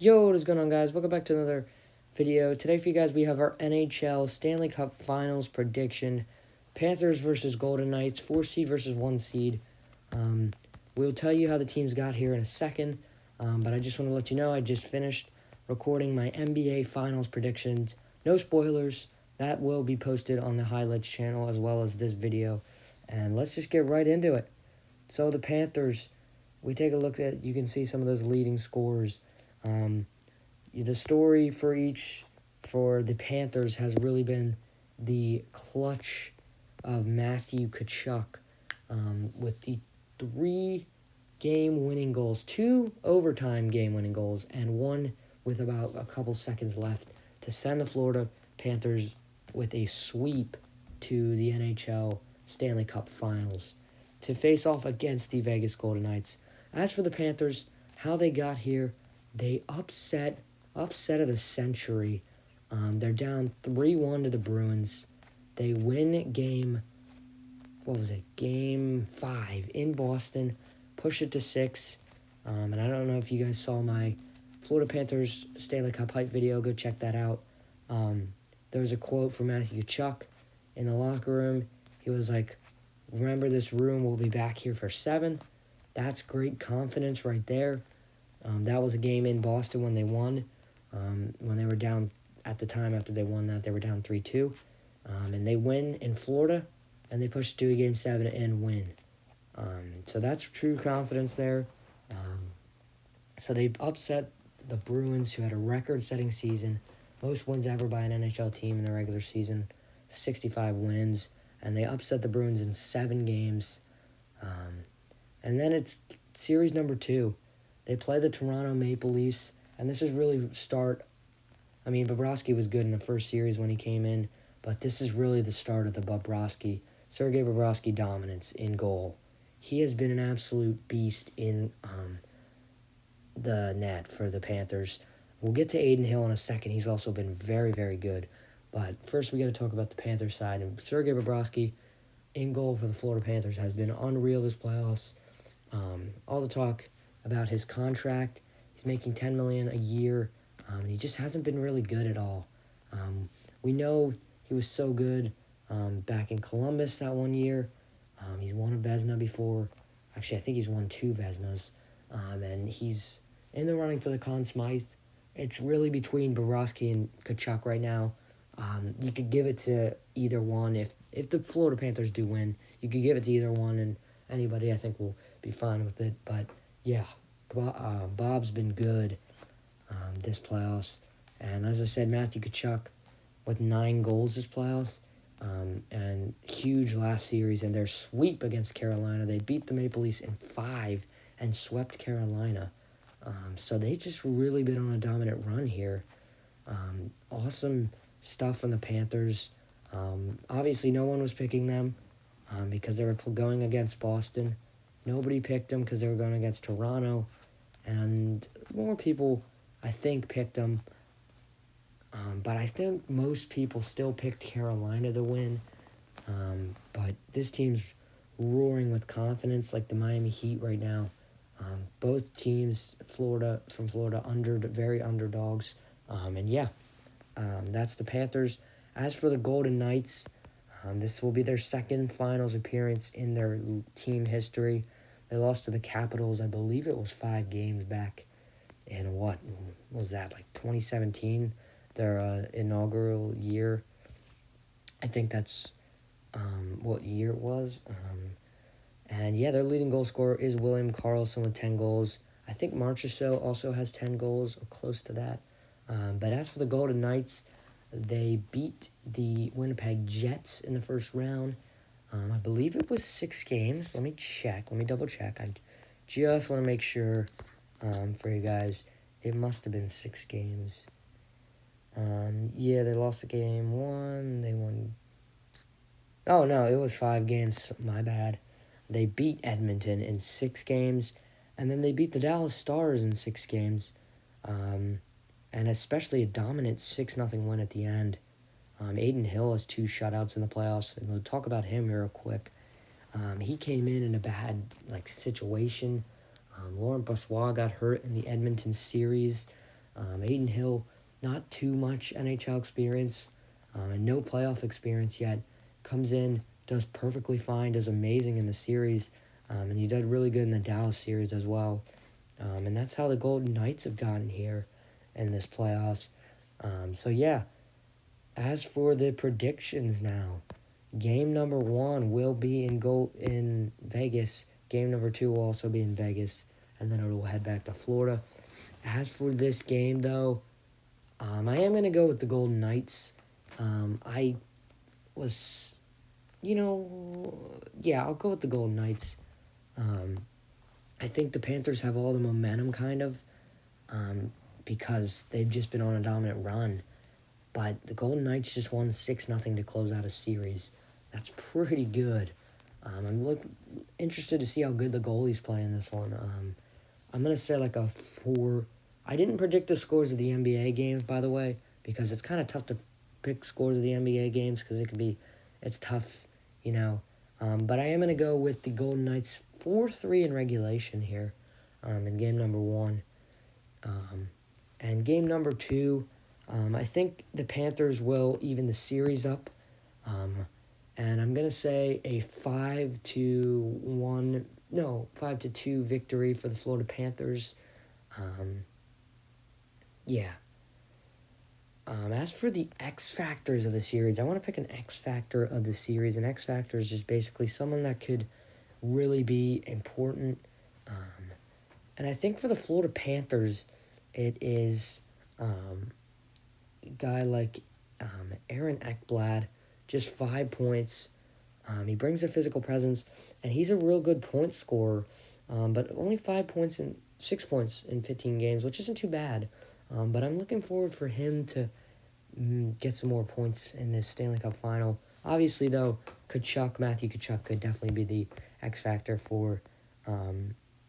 Yo, what is going on, guys? Welcome back to another video. Today for you guys, we have our NHL Stanley Cup Finals prediction. Panthers versus Golden Knights, 4 seed versus 1 seed. We'll tell you how the teams got here in a second, but I just want to let you know I just finished recording my NBA Finals predictions. No spoilers. That will be posted on the highlights channel as well as this video. And let's just get right into it. So the Panthers, we take a look at, you can see some of those leading scorers. The story for the Panthers has really been the clutch of Matthew Tkachuk with the 3 game-winning goals, 2 overtime game-winning goals, and 1 with about a couple seconds left to send the Florida Panthers with a sweep to the NHL Stanley Cup Finals to face off against the Vegas Golden Knights. As for the Panthers, how they got here, they upset of the century. They're down 3-1 to the Bruins. They win game 5 in Boston, push it to 6. And I don't know if you guys saw my Florida Panthers Stanley Cup hype video. Go check that out. There was a quote from Matthew Tkachuk in the locker room. He was like, "Remember this room, we'll be back here for 7. That's great confidence right there. That was a game in Boston when they won. When they were down at the time after they won that, they were down 3-2. And they win in Florida, and they push to a Game 7 and win. So that's true confidence there. So they upset the Bruins, who had a record-setting season, most wins ever by an NHL team in the regular season, 65 wins. And they upset the Bruins in 7 games. And then it's series number 2. They play the Toronto Maple Leafs, and this is really Bobrovsky was good in the first series when he came in, but this is really the start of the Sergei Bobrovsky dominance in goal. He has been an absolute beast in the net for the Panthers. We'll get to Adin Hill in a second. He's also been very, very good. But first we got to talk about the Panthers side. And Sergei Bobrovsky in goal for the Florida Panthers has been unreal this playoffs. All the talk about his contract. He's making $10 million a year, and he just hasn't been really good at all. We know he was so good back in Columbus that one year. He's won a Vezina before. Actually, I think he's won 2 Vezinas. And he's in the running for the Conn Smythe. It's really between Bobrovsky and Tkachuk right now. You could give it to either one. If the Florida Panthers do win, you could give it to either one, and anybody I think will be fine with it. But yeah, Bob's been good this playoffs. And as I said, Matthew Tkachuk with 9 goals this playoffs. And huge last series in their sweep against Carolina. They beat the Maple Leafs in 5 and swept Carolina. So they just really been on a dominant run here. Awesome stuff from the Panthers. Obviously, no one was picking them because they were going against Boston. Nobody picked them because they were going against Toronto. And more people, I think, picked them. But I think most people still picked Carolina to win. But this team's roaring with confidence, like the Miami Heat right now. Both teams, from Florida, very underdogs. That's the Panthers. As for the Golden Knights, this will be their second finals appearance in their team history. They lost to the Capitals, I believe it was 5 games back in what was that, like 2017, their inaugural year. I think that's what year it was. Their leading goal scorer is William Karlsson with 10 goals. I think Marchessault also has 10 goals or close to that. But as for the Golden Knights, they beat the Winnipeg Jets in the first round. I believe it was 6 games. Let me double check. I just want to make sure for you guys. It must have been 6 games. They lost the game 1. They won. Oh, no, it was 5 games. My bad. They beat Edmonton in 6 games. And then they beat the Dallas Stars in 6 games. And especially a dominant 6-0 win at the end. Adin Hill has 2 shutouts in the playoffs, and we'll talk about him real quick. He came in a bad situation. Laurent Brossoit got hurt in the Edmonton series. Aiden Hill, not too much NHL experience and no playoff experience yet, comes in, does perfectly fine, does amazing in the series, and he did really good in the Dallas series as well. And that's how the Golden Knights have gotten here in this playoffs. So yeah, as for the predictions now, game number 1 will be in Vegas. Game number 2 will also be in Vegas, and then it will head back to Florida. As for this game, though, I am going to go with the Golden Knights. I was, I'll go with the Golden Knights. I think the Panthers have all the momentum, kind of, because they've just been on a dominant run. But the Golden Knights just won 6-0 to close out a series. That's pretty good. I'm interested to see how good the goalies play in this one. I'm going to say like a 4. I didn't predict the scores of the NBA games, by the way, because it's kind of tough to pick scores of the NBA games because it's tough, But I am going to go with the Golden Knights 4-3 in regulation here in game number 1. And game number 2, I think the Panthers will even the series up. And I'm going to say a 5-2 victory for the Florida Panthers. As for the X factors of the series, I want to pick an X factor of the series. An X factor is just basically someone that could really be important. And I think for the Florida Panthers, it is a guy like Aaron Ekblad, just 5 points. He brings a physical presence, and he's a real good point scorer. But only 6 points in 15 games, which isn't too bad. But I'm looking forward for him to get some more points in this Stanley Cup final. Obviously, though, Matthew Tkachuk could definitely be the X factor for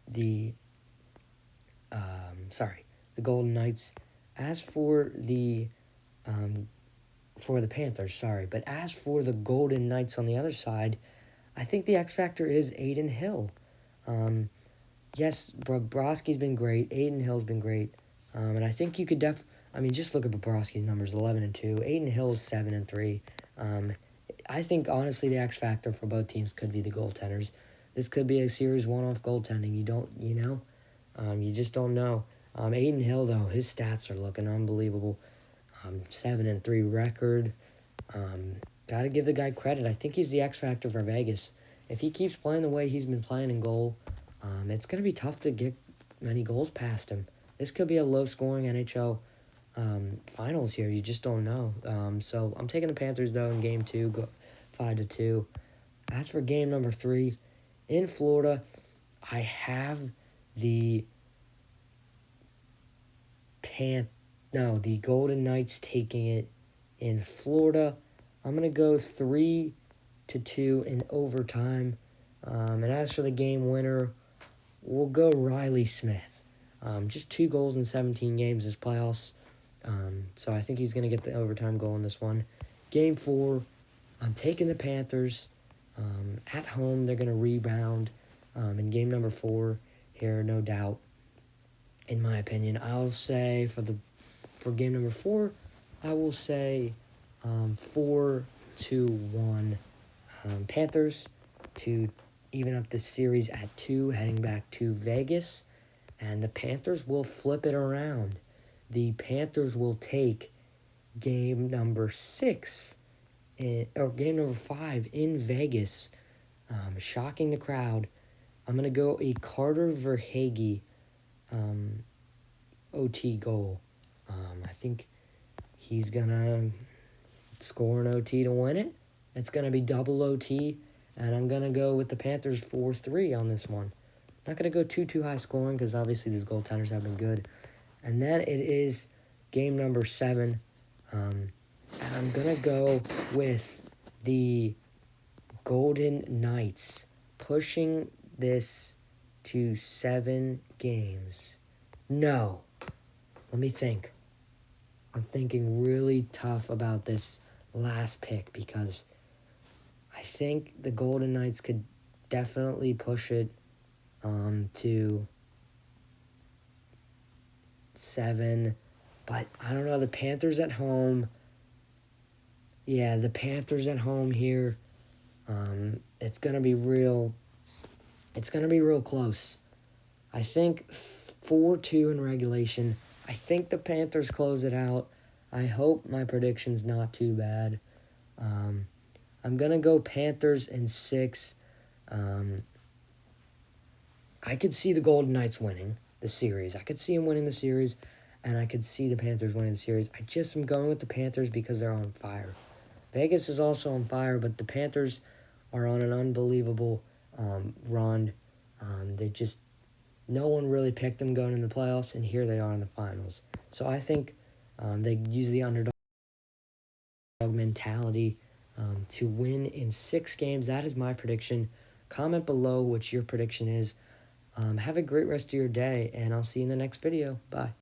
the Golden Knights. As for the Panthers, but as for the Golden Knights on the other side, I think the X factor is Aiden Hill. Yes, Bobrovsky's been great. Aiden Hill's been great. And I think you could just look at Bobrovsky's numbers, 11-2. Aiden Hill's 7-3. I think, honestly, the X factor for both teams could be the goaltenders. This could be a series one-off goaltending. You just don't know. Aiden Hill, though, his stats are looking unbelievable. 7-3 record. Got to give the guy credit. I think he's the X factor for Vegas. If he keeps playing the way he's been playing in goal, it's going to be tough to get many goals past him. This could be a low-scoring NHL finals here. You just don't know. So I'm taking the Panthers, though, in Game 2, go 5-2. As for Game number 3, in Florida, I have the Golden Knights taking it in Florida. I'm going to go 3-2 in overtime. And as for the game winner, we'll go Riley Smith. Just 2 goals in 17 games this playoffs. So I think he's going to get the overtime goal in this one. Game 4, I'm taking the Panthers. At home, they're going to rebound. In game number 4 here, no doubt. In my opinion, I'll say for game number 4, I will say 4-1 Panthers to even up the series at 2, heading back to Vegas. And the Panthers will flip it around. The Panthers will take game number game number 5 in Vegas, shocking the crowd. I'm going to go a Carter Verhaeghe OT goal. I think he's going to score an OT to win it. It's going to be double OT, and I'm going to go with the Panthers 4-3 on this one. Not going to go too high scoring because obviously these goaltenders have been good. And then it is game number 7. And I'm going to go with the Golden Knights pushing this to 7 games. No. Let me think. I'm thinking really tough about this last pick because I think the Golden Knights could definitely push it to 7. But I don't know, the Panthers at home. Yeah, the Panthers at home here. It's gonna be real. It's gonna be real close. I think 4-2 in regulation. I think the Panthers close it out. I hope my prediction's not too bad. I'm gonna go Panthers in 6. I could see the Golden Knights winning the series. I could see them winning the series, and I could see the Panthers winning the series. I just am going with the Panthers because they're on fire. Vegas is also on fire, but the Panthers are on an unbelievable run. They just, no one really picked them going in the playoffs, and here they are in the finals. So I think they use the underdog mentality to win in 6 games. That is my prediction. Comment below what your prediction is. Have a great rest of your day, and I'll see you in the next video. Bye.